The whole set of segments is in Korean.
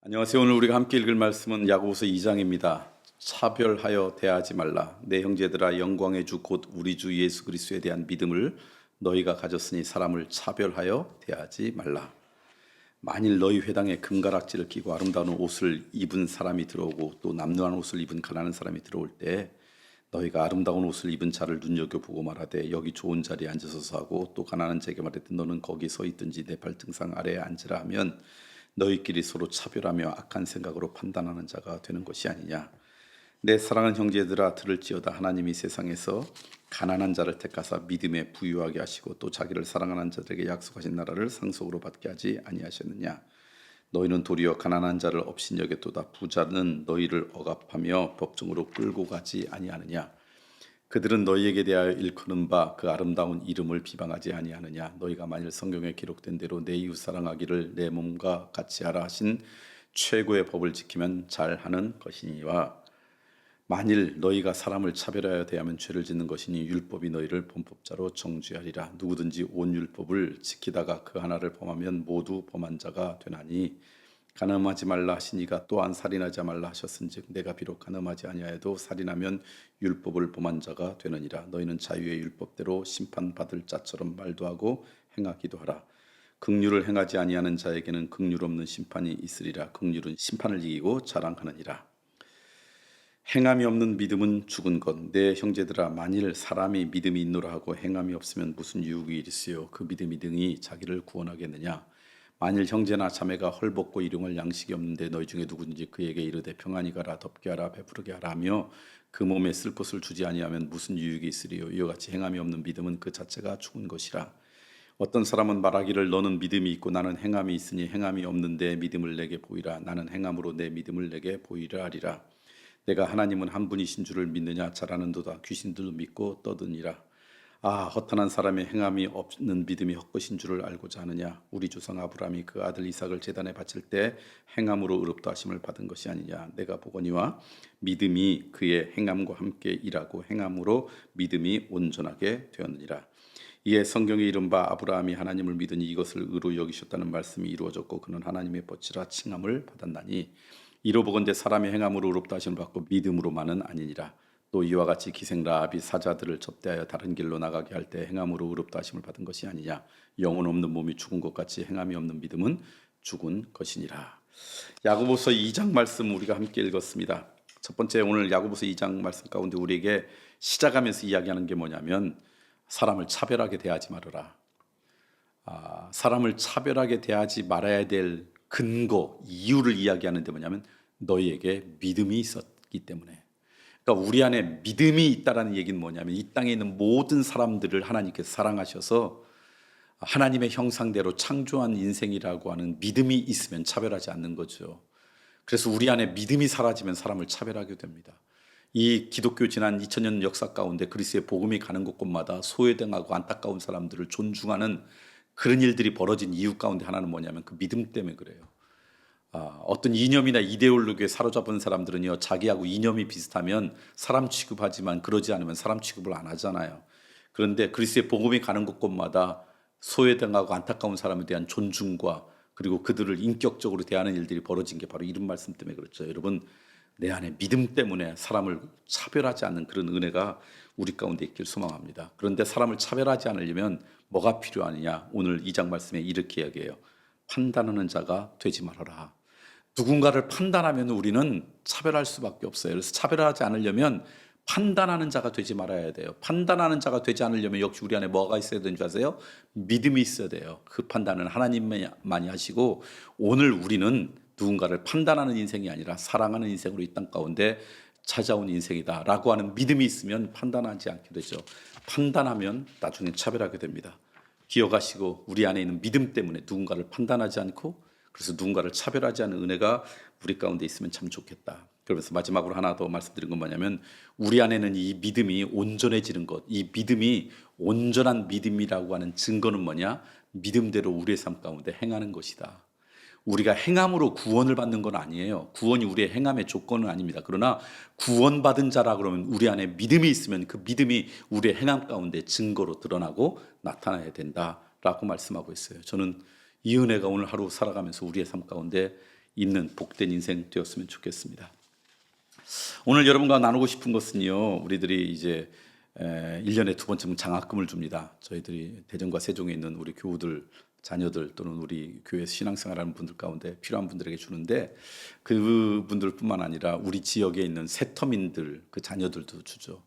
안녕하세요. 오늘 우리가 함께 읽을 말씀은 야고보서 2장입니다. 차별하여 대하지 말라. 내 형제들아, 영광의 주 곧 우리 주 예수 그리스도에 대한 믿음을 너희가 가졌으니 사람을 차별하여 대하지 말라. 만일 너희 회당에 금가락지를 끼고 아름다운 옷을 입은 사람이 들어오고 또 남루한 옷을 입은 가난한 사람이 들어올 때 너희가 아름다운 옷을 입은 자를 눈여겨보고 말하되 여기 좋은 자리에 앉아서서 하고 또 가난한 자에게 말하되 너는 거기 서 있든지 내 발등상 아래에 앉으라 하면 너희끼리 서로 차별하며 악한 생각으로 판단하는 자가 되는 것이 아니냐. 내 사랑하는 형제들아, 들을지어다. 하나님이 세상에서 가난한 자를 택하사 믿음에 부유하게 하시고 또 자기를 사랑하는 자들에게 약속하신 나라를 상속으로 받게 하지 아니하셨느냐. 너희는 도리어 가난한 자를 업신여겼도다. 부자는 너희를 억압하며 법정으로 끌고 가지 아니하느냐. 그들은 너희에게 대하여 일컫는 바 그 아름다운 이름을 비방하지 아니하느냐. 너희가 만일 성경에 기록된 대로 내 이웃 사랑하기를 내 몸과 같이 하라 하신 최고의 법을 지키면 잘하는 것이니와 만일 너희가 사람을 차별하여 대하면 죄를 짓는 것이니 율법이 너희를 범법자로 정죄하리라. 누구든지 온 율법을 지키다가 그 하나를 범하면 모두 범한 자가 되나니 간음하지 말라 하시니가 또한 살인하지 말라 하셨은즉 내가 비록 간음하지 아니하여도 살인하면 율법을 범한 자가 되느니라. 너희는 자유의 율법대로 심판받을 자처럼 말도 하고 행하기도 하라. 긍휼을 행하지 아니하는 자에게는 긍휼 없는 심판이 있으리라. 긍휼은 심판을 이기고 자랑하느니라. 행함이 없는 믿음은 죽은 것. 내 형제들아, 만일 사람이 믿음이 있노라 하고 행함이 없으면 무슨 유익이 있으요. 그 믿음이 능히 자기를 구원하겠느냐. 만일 형제나 자매가 헐벗고 일용할 양식이 없는데 너희 중에 누구든지 그에게 이르되 평안히 가라, 덥게 하라, 베푸르게 하라 하며 그 몸에 쓸 것을 주지 아니하면 무슨 유익이 있으리요. 이와 같이 행함이 없는 믿음은 그 자체가 죽은 것이라. 어떤 사람은 말하기를 너는 믿음이 있고 나는 행함이 있으니 행함이 없는데 믿음을 내게 보이라. 나는 행함으로 내 믿음을 내게 보이라 하리라. 내가 하나님은 한 분이신 줄을 믿느냐. 잘하는도다. 귀신들도 믿고 떠드니라. 허탄한 사람의 행함이 없는 믿음이 헛것인 줄을 알고자 하느냐. 우리 조상 아브라함이 그 아들 이삭을 제단에 바칠 때 행함으로 의롭다 하심을 받은 것이 아니냐. 내가 보거니와 믿음이 그의 행함과 함께 일하고 행함으로 믿음이 온전하게 되었느니라. 이에 성경에 이른 바 아브라함이 하나님을 믿으니 이것을 의로 여기셨다는 말씀이 이루어졌고 그는 하나님의 벗이라 칭함을 받았나니 이로 보건대 사람의 행함으로 의롭다 하심을 받고 믿음으로만은 아니니라. 또 이와 같이 기생 라합이 사자들을 접대하여 다른 길로 나가게 할 때 행함으로 의롭다 하심을 받은 것이 아니냐. 영혼 없는 몸이 죽은 것 같이 행함이 없는 믿음은 죽은 것이니라. 야고보서 2장 말씀 우리가 함께 읽었습니다. 첫 번째, 오늘 야고보서 2장 말씀 가운데 우리에게 시작하면서 이야기하는 게 뭐냐면 사람을 차별하게 대하지 말아라. 사람을 차별하게 대하지 말아야 될 근거, 이유를 이야기하는데 뭐냐면 너희에게 믿음이 있었기 때문에. 그러니까 우리 안에 믿음이 있다라는 얘기는 뭐냐면 이 땅에 있는 모든 사람들을 하나님께서 사랑하셔서 하나님의 형상대로 창조한 인생이라고 하는 믿음이 있으면 차별하지 않는 거죠. 그래서 우리 안에 믿음이 사라지면 사람을 차별하게 됩니다. 이 기독교 지난 2000년 역사 가운데 그리스도의 복음이 가는 곳곳마다 소외당하고 안타까운 사람들을 존중하는 그런 일들이 벌어진 이유 가운데 하나는 뭐냐면 그 믿음 때문에 그래요. 어떤 이념이나 이데올로기에 사로잡은 사람들은요, 자기하고 이념이 비슷하면 사람 취급하지만 그러지 않으면 사람 취급을 안 하잖아요. 그런데 그리스도의 복음이 가는 곳곳마다 소외당하고 안타까운 사람에 대한 존중과 그리고 그들을 인격적으로 대하는 일들이 벌어진 게 바로 이런 말씀 때문에 그렇죠. 여러분, 내 안에 믿음 때문에 사람을 차별하지 않는 그런 은혜가 우리 가운데 있길 소망합니다. 그런데 사람을 차별하지 않으려면 뭐가 필요하느냐? 오늘 2장 말씀에 이렇게 이야기해요. 판단하는 자가 되지 말아라. 누군가를 판단하면 우리는 차별할 수밖에 없어요. 그래서 차별하지 않으려면 판단하는 자가 되지 말아야 돼요. 판단하는 자가 되지 않으려면 역시 우리 안에 뭐가 있어야 되는 줄 아세요? 믿음이 있어야 돼요. 그 판단은 하나님만이 하시고 오늘 우리는 누군가를 판단하는 인생이 아니라 사랑하는 인생으로 이 땅 가운데 찾아온 인생이다라고 하는 믿음이 있으면 판단하지 않게 되죠. 판단하면 나중에 차별하게 됩니다. 기억하시고 우리 안에 있는 믿음 때문에 누군가를 판단하지 않고 그래서 누군가를 차별하지 않는 은혜가 우리 가운데 있으면 참 좋겠다. 그러면서 마지막으로 하나 더 말씀드린 건 뭐냐면 우리 안에는 이 믿음이 온전해지는 것, 이 믿음이 온전한 믿음이라고 하는 증거는 뭐냐? 믿음대로 우리의 삶 가운데 행하는 것이다. 우리가 행함으로 구원을 받는 건 아니에요. 구원이 우리의 행함의 조건은 아닙니다. 그러나 구원받은 자라 그러면 우리 안에 믿음이 있으면 그 믿음이 우리의 행함 가운데 증거로 드러나고 나타나야 된다라고 말씀하고 있어요. 저는 이 은혜가 오늘 하루 살아가면서 우리의 삶 가운데 있는 복된 인생 되었으면 좋겠습니다. 오늘 여러분과 나누고 싶은 것은요, 우리들이 이제 1년에 두 번쯤 장학금을 줍니다. 저희들이 대전과 세종에 있는 우리 교우들, 자녀들 또는 우리 교회에서 신앙생활하는 분들 가운데 필요한 분들에게 주는데, 그분들뿐만 아니라 우리 지역에 있는 세터민들, 그 자녀들도 주죠.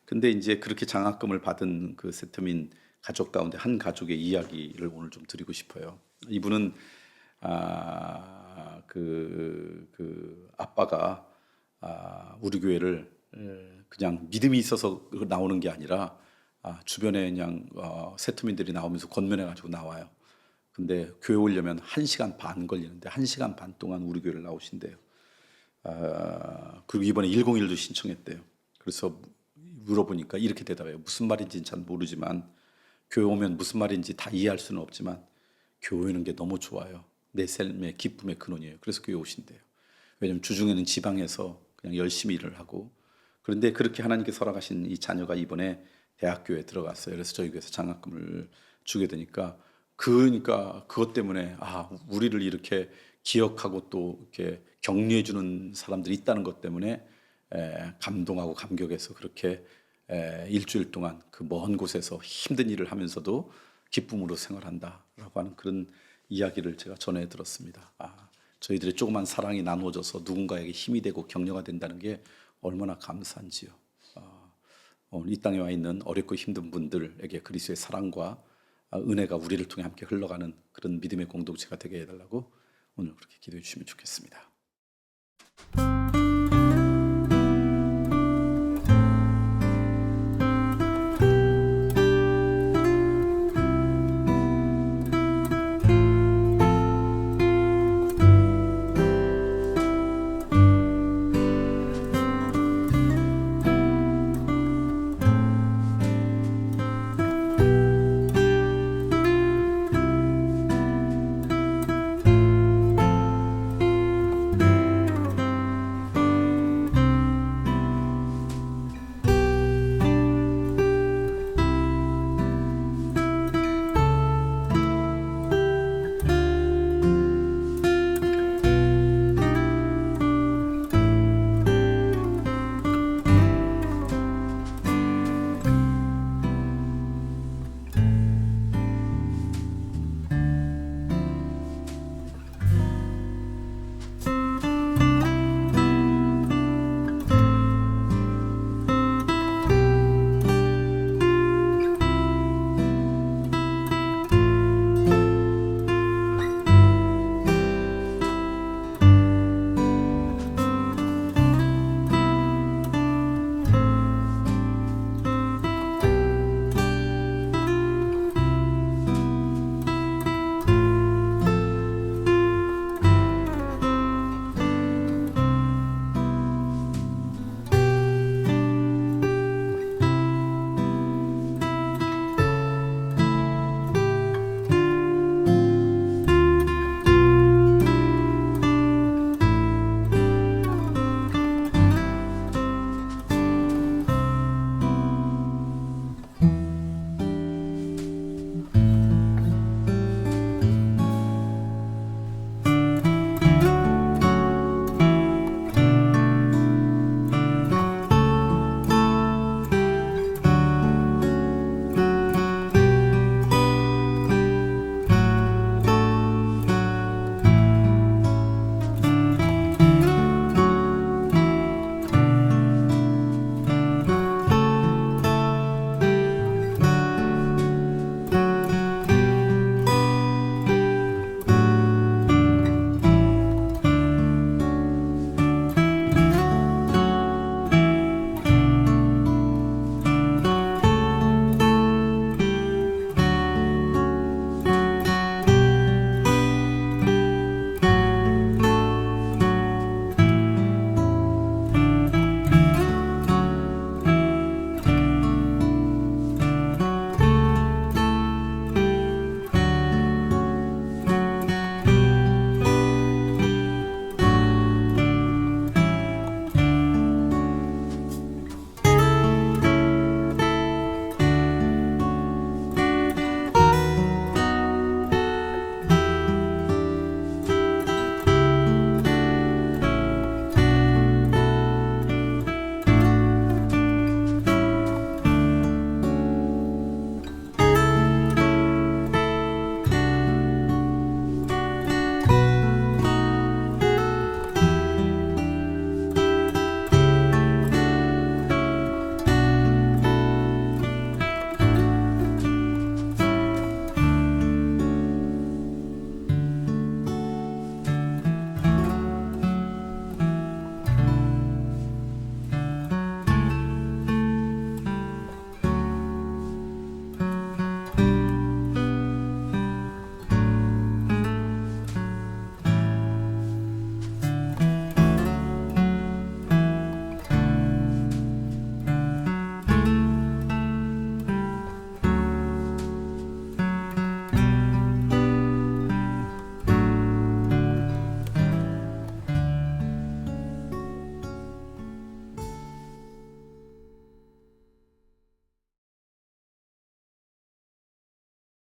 근데 이제 그렇게 장학금을 받은 그 세터민 가족 가운데 한 가족의 이야기를 오늘 좀 드리고 싶어요. 이분은 그 아빠가 우리 교회를 그냥 믿음이 있어서 나오는 게 아니라 주변에 그냥 세터민들이 나오면서 권면해 가지고 나와요. 근데 교회 오려면 1시간 반 걸리는데 1시간 반 동안 우리 교회를 나오신대요. 그리고 이번에 101도 신청했대요. 그래서 물어보니까 이렇게 대답해요. 무슨 말인지는 잘 모르지만 교회 오면 무슨 말인지 다 이해할 수는 없지만 교회 오는 게 너무 좋아요. 내 삶의 기쁨의 근원이에요. 그래서 교회 오신대요. 왜냐하면 주중에는 지방에서 그냥 열심히 일을 하고, 그런데 그렇게 하나님께서 허락하신 이 자녀가 이번에 대학교에 들어갔어요. 그래서 저희 교회에서 장학금을 주게 되니까, 그러니까 그것 때문에 우리를 이렇게 기억하고 또 이렇게 격려해 주는 사람들이 있다는 것 때문에 감동하고 감격해서 그렇게 일주일 동안 그 먼 곳에서 힘든 일을 하면서도 기쁨으로 생활한다라고 하는 그런 이야기를 제가 전해 들었습니다. 저희들의 조그만 사랑이 나누어져서 누군가에게 힘이 되고 격려가 된다는 게 얼마나 감사한지요. 오늘 이 땅에 와 있는 어렵고 힘든 분들에게 그리스도의 사랑과 은혜가 우리를 통해 함께 흘러가는 그런 믿음의 공동체가 되게 해달라고 오늘 그렇게 기도해 주시면 좋겠습니다.